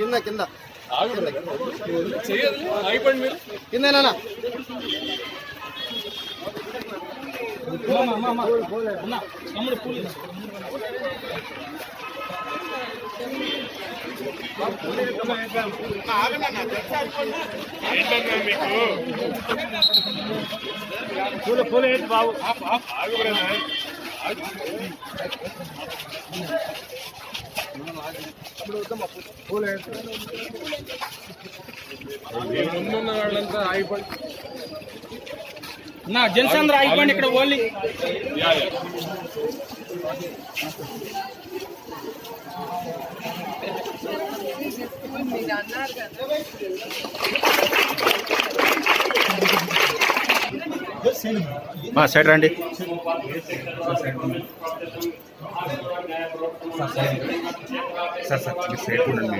కింద కింద అయిపోయింది మీరు కిందేనా తమ్ముడు పూలు పూలు పూలు ఏంటి బాబు ముందున్న వాళ్ళంతా ఆగిపోయి నా జెంట్స్ అందరూ ఆగిపోండి ఇక్కడ ఓన్లీ సైడ్ రండి సార్ సైడ్ ఉండండి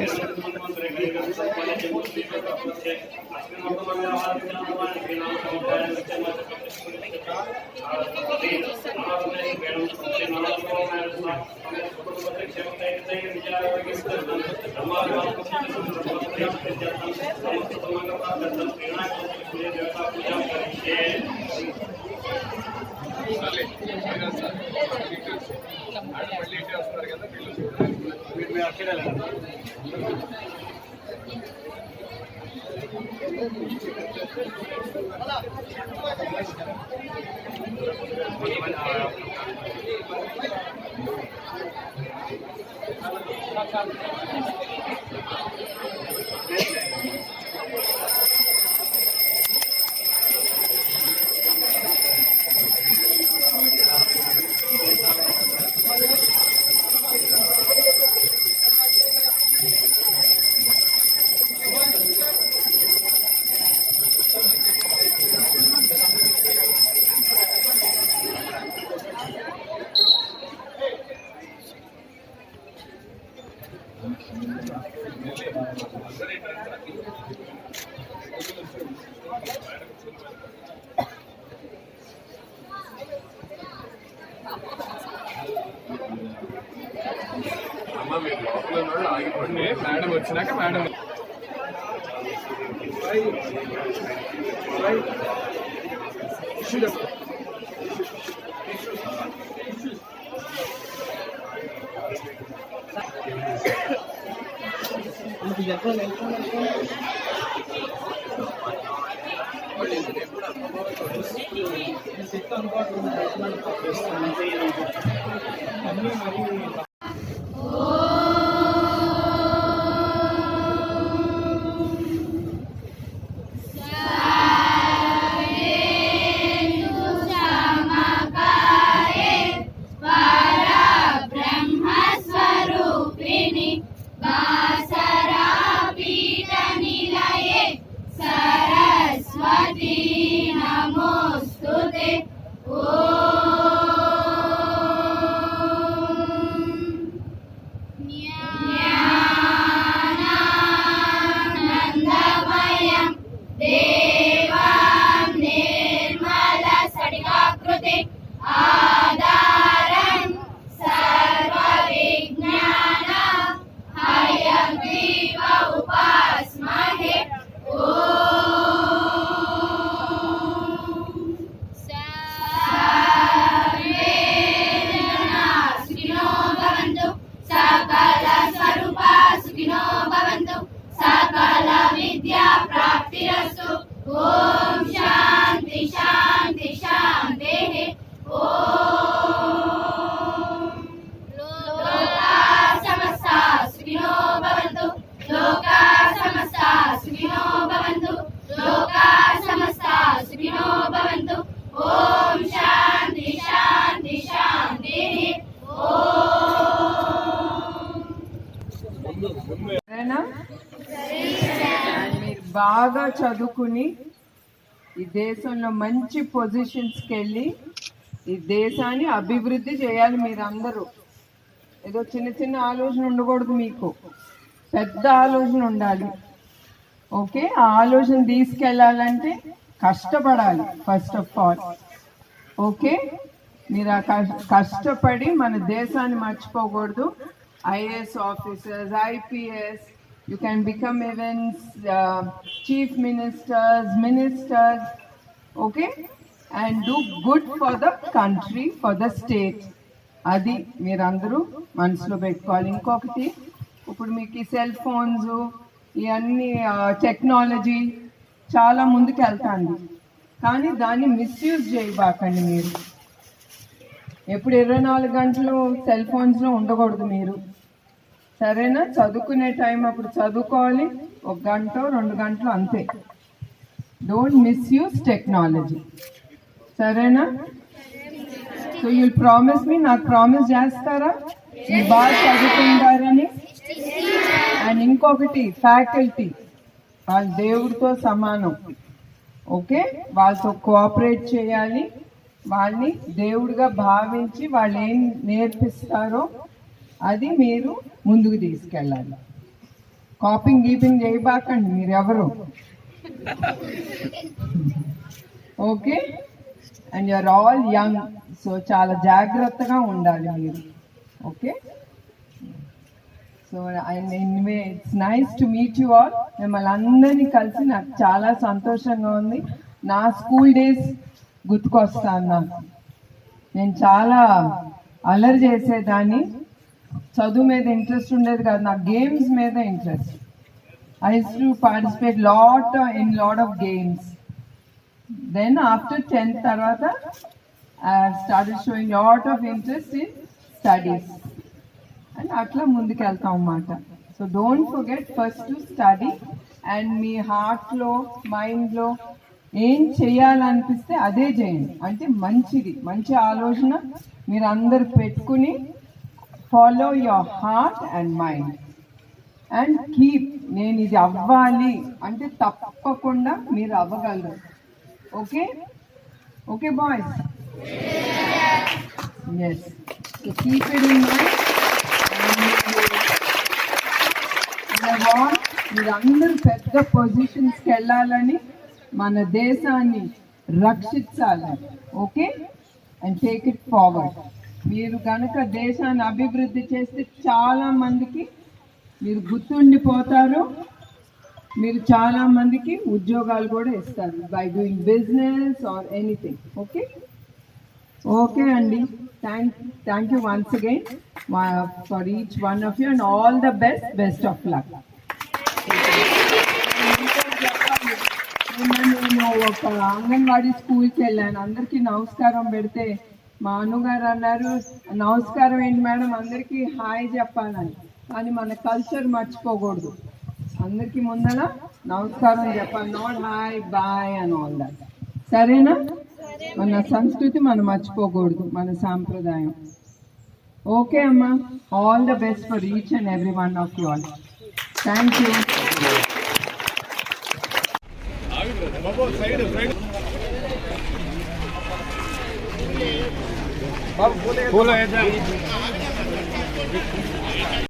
అమ్మ మీరు లోపల వాళ్ళు ఆగిపోండి మేడం వచ్చినాక మేడం బాగా చదువుకుని ఈ దేశంలో మంచి పొజిషన్స్కి వెళ్ళి ఈ దేశాన్ని అభివృద్ధి చేయాలి. మీరందరూ ఏదో చిన్న చిన్న ఆలోచన ఉండకూడదు, మీకు పెద్ద ఆలోచన ఉండాలి. ఓకే, ఆ ఆలోచన తీసుకెళ్ళాలంటే కష్టపడాలి ఫస్ట్ ఆఫ్ ఆల్. ఓకే, మీరు ఆ కష్టపడి మన దేశాన్ని మర్చిపోకూడదు. IAS officers, IPS, You can become even chief ministers, okay? And do good for the country, for the state. అది మీరందరూ మనసులో పెట్టుకోవాలి. ఇంకొకటి, ఇప్పుడు మీకు ఈ సెల్ ఫోన్స్ ఇవన్నీ టెక్నాలజీ చాలా ముందుకు వెళ్తాంది, కానీ దాన్ని మిస్యూజ్ చేయబాకండి. మీరు ఎప్పుడు 24 గంటలు సెల్ ఫోన్స్లో ఉండకూడదు మీరు, సరేనా? చదువుకునే టైం అప్పుడు చదువుకోవాలి, 1 గంట 2 గంటలు అంతే. డోంట్ మిస్యూజ్ టెక్నాలజీ, సరేనా? సో యుల్ ప్రామిస్ మీ, నాకు ప్రామిస్ చేస్తారా మీరు బాగా చదువుకుంటారని? అండ్ ఇంకొకటి, ఫ్యాకల్టీ వాళ్ళు దేవుడితో సమానం, ఓకే? వాళ్ళతో కోఆపరేట్ చేయాలి, వాళ్ళని దేవుడిగా భావించి వాళ్ళు ఏం నేర్పిస్తారో అది మీరు ముందుకు తీసుకెళ్ళాలి. కాపింగ్ గీపింగ్ చేయబాకండి మీరు ఎవరు, okay? And you're all young, so చాలా జాగ్రత్తగా ఉండాలి మీరు, okay? So anyway it's nice to meet you all. మిమ్మల్ని అందరినీ కలిసి నాకు చాలా సంతోషంగా ఉంది. నా స్కూల్ డేస్ గుర్తుకొస్తాను నాకు. నేను చాలా అల్లరి చేసేదాన్ని, చదువు మీద ఇంట్రెస్ట్ ఉండేది కాదు, నాకు గేమ్స్ మీద interest. I use to participate lot of games. Then after 10th తర్వాత I started showing lot of interest in studies. And అట్లా ముందుకు వెళ్తాం అన్నమాట. So don't forget first to study. And మీ హార్ట్లో మైండ్లో ఏం చేయాలనిపిస్తే అదే చేయండి. అంటే మంచి ఆలోచన మీరు అందరు పెట్టుకుని follow your heart and mind and keep, నేను ఇది అవ్వాలి అంటే తప్పకుండా మీరు అవ్వగలరు, okay? Okay boys? Yes, so keep it in mind. మీరందరూ పెద్ద పొజిషన్స్కి వెళ్ళాలని, మన దేశాన్ని రక్షించాలని, okay? And take it forward. మీరు కనుక దేశాన్ని అభివృద్ధి చేస్తే చాలా మందికి మీరు గుర్తుండిపోతారు, మీరు చాలా మందికి ఉద్యోగాలు కూడా ఇస్తారు by doing business or anything, okay? Okay అండి, thank you once again for each one of you and all the best of luck. నేను ఒక అంగన్వాడీ స్కూల్కి వెళ్ళాను, అందరికీ నమస్కారం పెడితే మా అన్నగారు అన్నారు, నమస్కారం ఏంటి మేడం, అందరికీ హాయ్ చెప్పాలని. కానీ మన కల్చర్ మర్చిపోకూడదు, అందరికీ ముందర నమస్కారం చెప్పాలి, not hi bye and all that, సరేనా? మన సంస్కృతి మనం మర్చిపోకూడదు, మన సాంప్రదాయం. ఓకే అమ్మా, all the best for each and every one of you all. Thank you. పూల